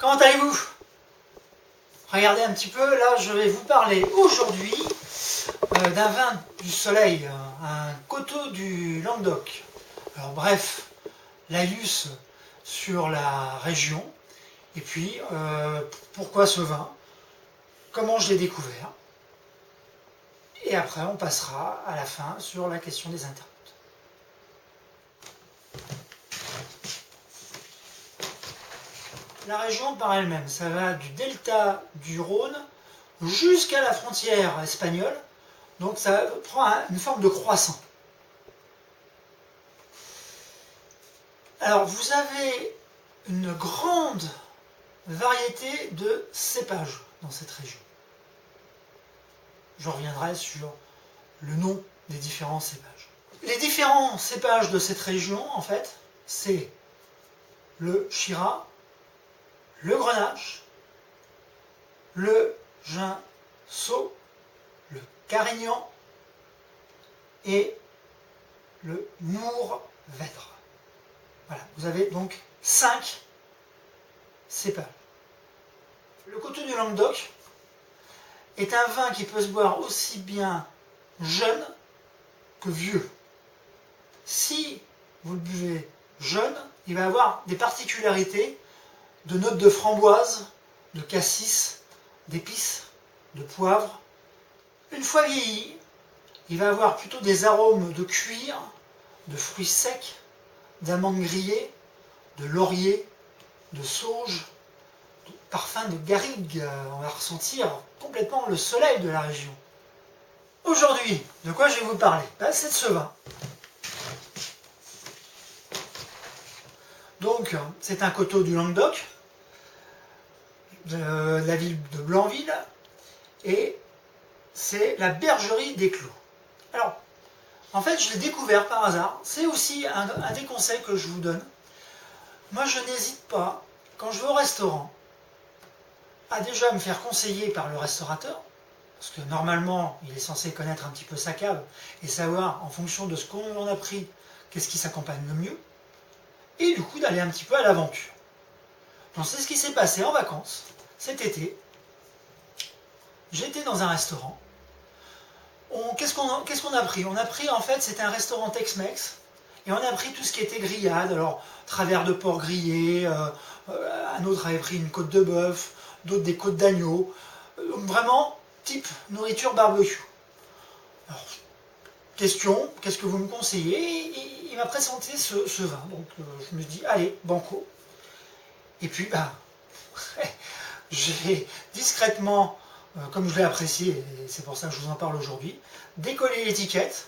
Comment allez-vous? Regardez un petit peu, là je vais vous parler aujourd'hui d'un vin du soleil, un coteau du Languedoc. Alors bref, laïus sur la région, et puis pourquoi ce vin, comment je l'ai découvert, et après on passera à la fin sur la question des internautes. La région par elle-même, ça va du delta du Rhône jusqu'à la frontière espagnole, donc ça prend une forme de croissant. Alors vous avez une grande variété de cépages dans cette région. Je reviendrai sur le nom des différents cépages. Les différents cépages de cette région, en fait, c'est le Shiraz, le Grenache, le Cinsault, le Carignan et le Mourvèdre. Voilà, vous avez donc 5 cépages. Le coteau du Languedoc est un vin qui peut se boire aussi bien jeune que vieux. Si vous le buvez jeune, il va avoir des particularités de notes de framboise, de cassis, d'épices, de poivre. Une fois vieilli, il va avoir plutôt des arômes de cuir, de fruits secs, d'amandes grillées, de laurier, de sauge, de parfum de garrigue. On va ressentir complètement le soleil de la région. Aujourd'hui, de quoi je vais vous parler? C'est de ce vin. Donc, c'est un coteau du Languedoc, de la ville de Blanville, et c'est la bergerie des Clos. Alors, en fait, je l'ai découvert par hasard. C'est aussi un des conseils que je vous donne. Moi, je n'hésite pas, quand je vais au restaurant, à déjà me faire conseiller par le restaurateur, parce que normalement, il est censé connaître un petit peu sa cave et savoir, en fonction de ce qu'on a pris, qu'est-ce qui s'accompagne le mieux, et du coup, d'aller un petit peu à l'aventure. Donc, c'est ce qui s'est passé en vacances, cet été. J'étais dans un restaurant. Qu'est-ce qu'on a pris? On a pris, en fait, c'était un restaurant Tex-Mex, et on a pris tout ce qui était grillade. Alors, travers de porc grillé, un autre avait pris une côte de bœuf, d'autres des côtes d'agneau. Vraiment, type nourriture barbecue. Alors, question, qu'est-ce que vous me conseillez? Et il m'a présenté ce vin. Donc, je me dis, allez, banco. Et puis, j'ai discrètement, comme je l'ai apprécié, et c'est pour ça que je vous en parle aujourd'hui, décollé l'étiquette,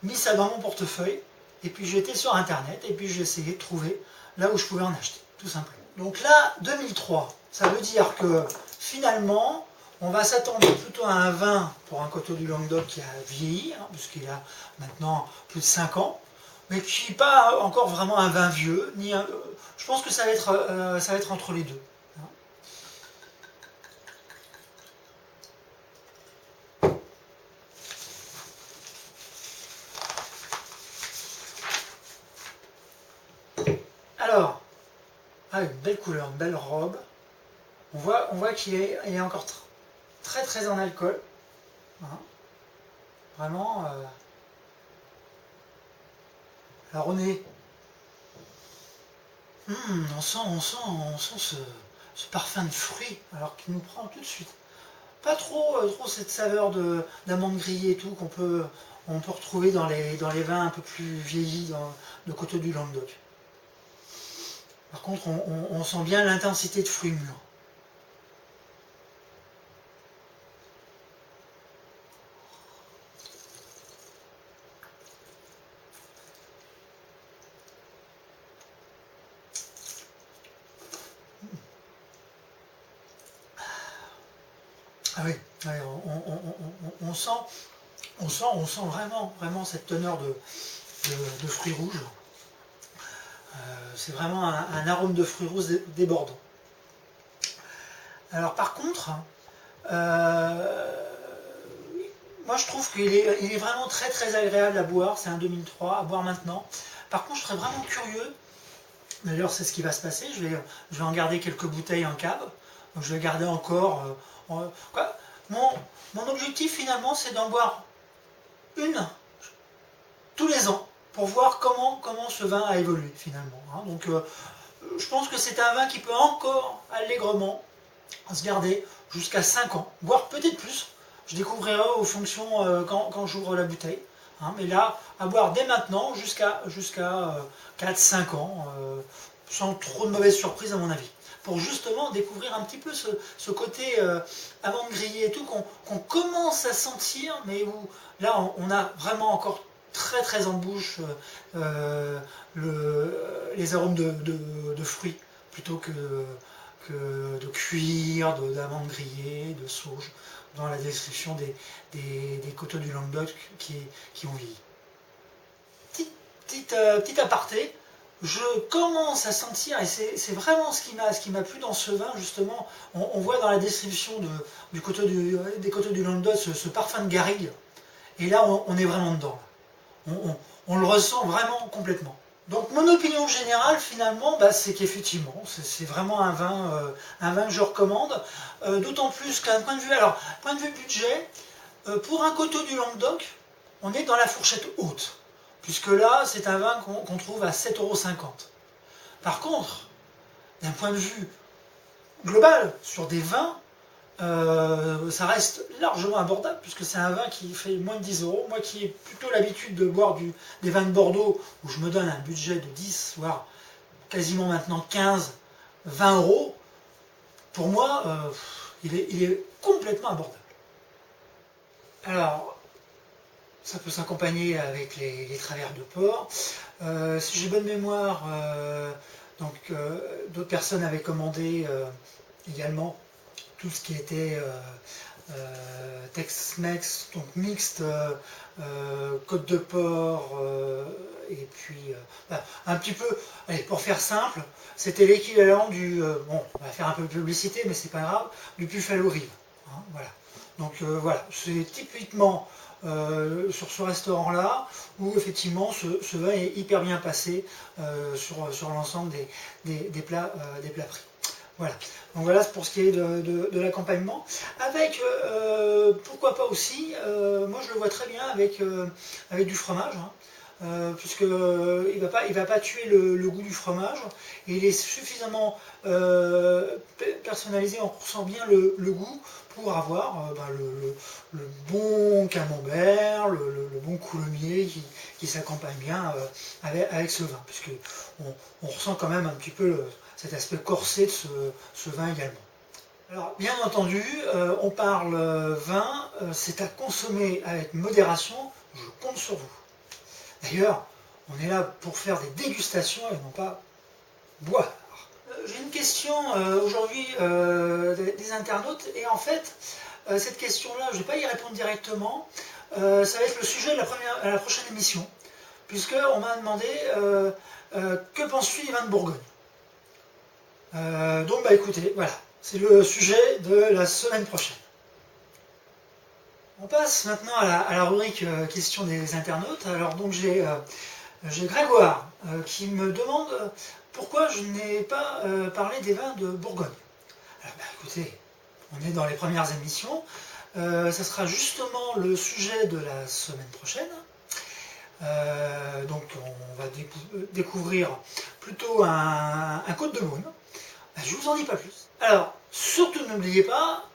mis ça dans mon portefeuille, et puis j'étais sur internet, et puis j'ai essayé de trouver là où je pouvais en acheter, tout simplement. Donc là, 2003, ça veut dire que finalement, on va s'attendre plutôt à un vin pour un coteau du Languedoc qui a vieilli, puisqu'il a maintenant plus de 5 ans, mais qui n'est pas encore vraiment un vin vieux, je pense que ça va être entre les deux. Alors, une belle couleur, une belle robe. On voit qu'il est encore très très en alcool. Vraiment. Alors on est. On sent ce parfum de fruits, alors qu'il nous prend tout de suite. Pas trop cette saveur d'amande grillée et tout on peut retrouver dans les vins un peu plus vieillis de coteau du Languedoc. Par contre, on sent bien l'intensité de fruits mûrs. Ah oui, on sent vraiment cette teneur de fruits rouges. C'est vraiment un arôme de fruits rouges débordant. Alors par contre, moi je trouve qu'il est vraiment très très agréable à boire. C'est un 2003, à boire maintenant. Par contre, je serais vraiment curieux D'ailleurs, c'est ce qui va se passer. Je vais en garder quelques bouteilles en cave. Donc, je vais garder encore... Mon objectif, finalement, c'est d'en boire une tous les ans pour voir comment ce vin a évolué, finalement. Hein. Donc, je pense que c'est un vin qui peut encore allègrement se garder jusqu'à 5 ans, voire peut-être plus. Je découvrirai aux fonctions quand j'ouvre la bouteille. Hein, mais là, à boire dès maintenant jusqu'à 4-5 ans, sans trop de mauvaises surprises à mon avis. Pour justement découvrir un petit peu ce côté amande grillée et tout, qu'on commence à sentir, mais où là on a vraiment encore très très en bouche les arômes de fruits, plutôt que de cuir, d'amandes grillées, de sauge, dans la description des coteaux du Languedoc qui ont vieilli. Petit aparté, je commence à sentir, et c'est vraiment ce qui m'a plu dans ce vin, justement, on voit dans la description des coteaux du Languedoc ce parfum de garrigue, et là on est vraiment dedans. On le ressent vraiment complètement. Donc mon opinion générale finalement, c'est qu'effectivement, c'est vraiment un vin que je recommande, d'autant plus qu'un point de vue budget, pour un coteau du Languedoc, on est dans la fourchette haute, puisque là c'est un vin qu'on trouve à 7,50 €. Par contre, d'un point de vue global, sur des vins, ça reste largement abordable, puisque c'est un vin qui fait moins de 10 €. Moi qui ai plutôt l'habitude de boire des vins de Bordeaux, où je me donne un budget de 10, voire quasiment maintenant 15, 20 €, pour moi, il est complètement abordable. Alors, ça peut s'accompagner avec les travers de porc. Si j'ai bonne mémoire, d'autres personnes avaient commandé également tout ce qui était Tex-Mex, donc mixte, côte de porc, et puis un petit peu, allez, pour faire simple, c'était l'équivalent du, bon, on va faire un peu de publicité, mais c'est pas grave, du Buffalo Rive. Hein, voilà. Donc voilà, c'est typiquement sur ce restaurant-là, où effectivement ce vin est hyper bien passé sur l'ensemble des plats pris. Voilà, donc voilà pour ce qui est de l'accompagnement. Avec, pourquoi pas aussi, moi je le vois très bien avec du fromage, hein, puisque il va pas tuer le goût du fromage, et il est suffisamment personnalisé, on ressent bien le goût pour avoir le bon camembert, le bon coulommiers qui s'accompagne bien avec ce vin, puisque on ressent quand même un petit peu cet aspect corsé de ce vin également. Alors bien entendu, on parle vin, c'est à consommer avec modération, je compte sur vous. D'ailleurs, on est là pour faire des dégustations et non pas boire. J'ai une question aujourd'hui des internautes, et en fait, cette question-là, je ne vais pas y répondre directement, ça va être le sujet de la prochaine émission, puisqu'on m'a demandé que penses-tu des vins de Bourgogne. Donc écoutez, voilà, c'est le sujet de la semaine prochaine. On passe maintenant à la rubrique questions des internautes. Alors donc j'ai Grégoire qui me demande pourquoi je n'ai pas parlé des vins de Bourgogne. Alors écoutez, on est dans les premières émissions, ça sera justement le sujet de la semaine prochaine. Donc on va découvrir plutôt un Côte de Beaune. Je vous en dis pas plus. Alors, surtout n'oubliez pas,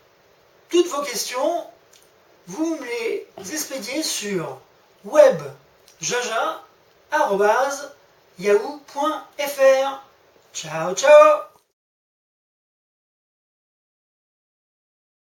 toutes vos questions, vous me les expédiez sur webjaja@yahoo.fr. Ciao, ciao!